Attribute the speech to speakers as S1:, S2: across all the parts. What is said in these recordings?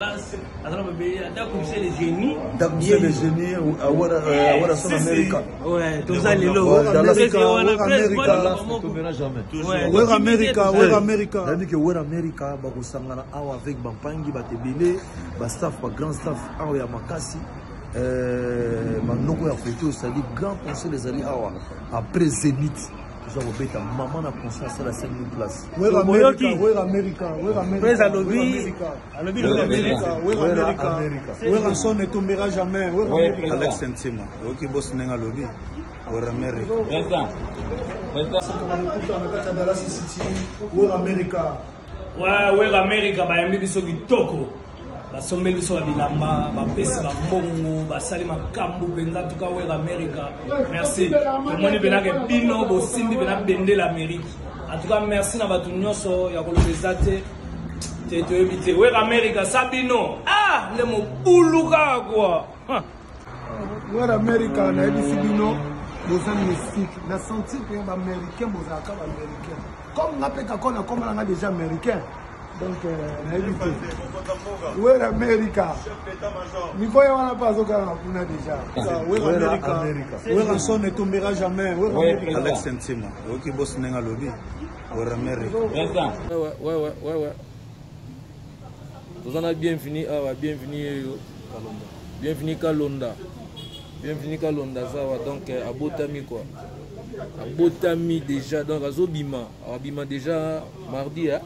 S1: D'accoucher les génies.
S2: D'accoucher les génies, à son Américain.
S1: Ouais, tout ça, les lots.
S2: América. C'est-à-dire que América, bakosangana awa avec Bampangi, Batebele, Bastaf, Grand Staff, awa ya Makasi, Manoko ya photo, c'est-à-dire grand conseil des alliés awa, après Zénith. Maman a conscience à la 5000 places.
S1: Où est América? Où ne tombera jamais.
S2: Alex Sentima, qui bosse dans le lobby. Où est América?
S1: Où est América? Où est América? Basomeli biso bilamba bapesi bambongo basali makambo benza tuka we America. Merci tomoni benaka bino bosimbi bena bende l'Amérique. En tout cas merci na batu nyonso ya kolobeza te toyebite we America sabino le mobuluka quoi we America na ebisi bino boza mystique na sentir que ba américain bozaka ba américain comme na peka kona comme na déjà américain. Donc, où est América? Niveau y a pas déjà. Où est América? Où est son ne tombera jamais. Où est
S2: Alex Sentima, qui bosse dans le lobby. Où est América?
S3: Ouais. Vous en avez bienvenue, bienvenue Kalonda. Bienvenue Kalonda, ça va donc à Botami quoi. À Botami déjà, donc à Zobima. Abima déjà mardi, hein.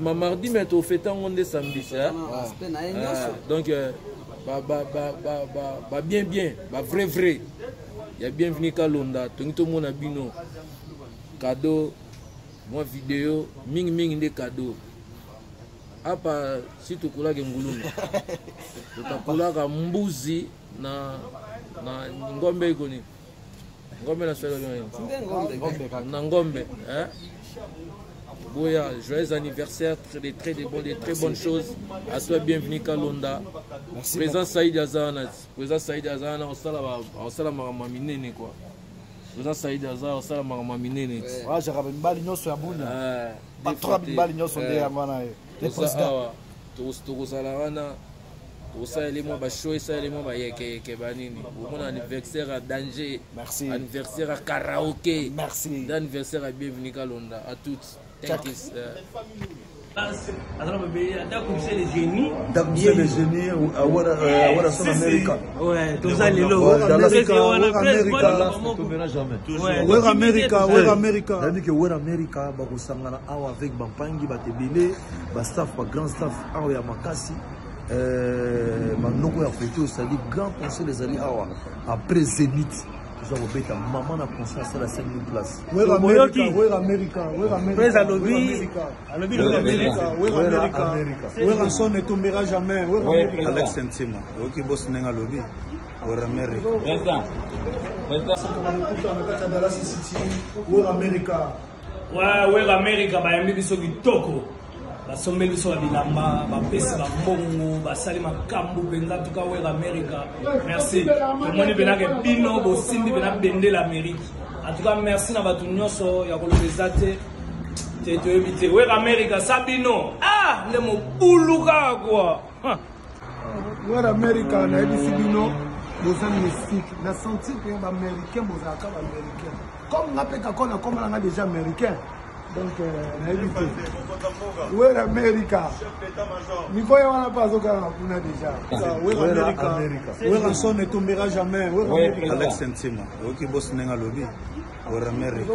S3: Mardi, mais tu fais tant de samedi, donc bien, vrai. Il y a bienvenue Kalonda, tout le monde a bino cadeau, moi vidéo, ming des cadeaux. Apa si tu kula nguluni, tu kula mbuzi na ngombe ikoni, ngombe na swala na ngombe, hein? Boya, joyeux anniversaire, des très bonnes choses. À toi, bienvenue Kalonda. Merci. Présent Saïd Azana, on sala mamamine quoi. Présent Saïd Azana, on sala mamamine.
S4: Ouais, j'ai rabé mbali nyoso ya buna. Pas trop mbali nyoso de ya mwana. Le président.
S3: Tout salarana. Tout ça élément ba show ça élément ba yeke banini. Mon anniversaire à danger.
S4: Merci.
S3: Anniversaire à karaoké.
S4: Merci.
S3: Anniversaire à bienvenue Kalonda à toutes.
S1: D'accoucher les génies.
S2: D'accoucher les génies, à son Américain.
S1: Ouais, tout ça, les lots.
S2: Où est América? C'est-à-dire que où est América, bakosangana awa avec Bampangi, Batebele, Bastaf, Grand Staff, awa ya Makasi, Manoko ya photo, c'est-à-dire grand conseil des alliés awa, après Zénith. Maman a conscience à la 5000 places.
S1: Où est América? Où est son ne tombera jamais.
S2: Alex Sentima, qui bosse dans le lobby. Où est América?
S1: Où est América? Où est América? Basomeli biso bilamba bapesi bambongo basali makambo benza tuka we America. Merci tomoni benaka bino bosimbi bena bende l'Amérique. En tout cas merci na batu nyonso ya kolobeza te toyebite we America sabino le mobuluka quoi we America na ebisi bino boza mystique na sentir que ba américain bozaka ba américain comme na peka kona comme na déjà américain. Donc, où est América? Niveau y a pas déjà. Où est América? Où est son ne tombera jamais.
S2: Alex Sentima, qui bosse dans le lobby. Où est América?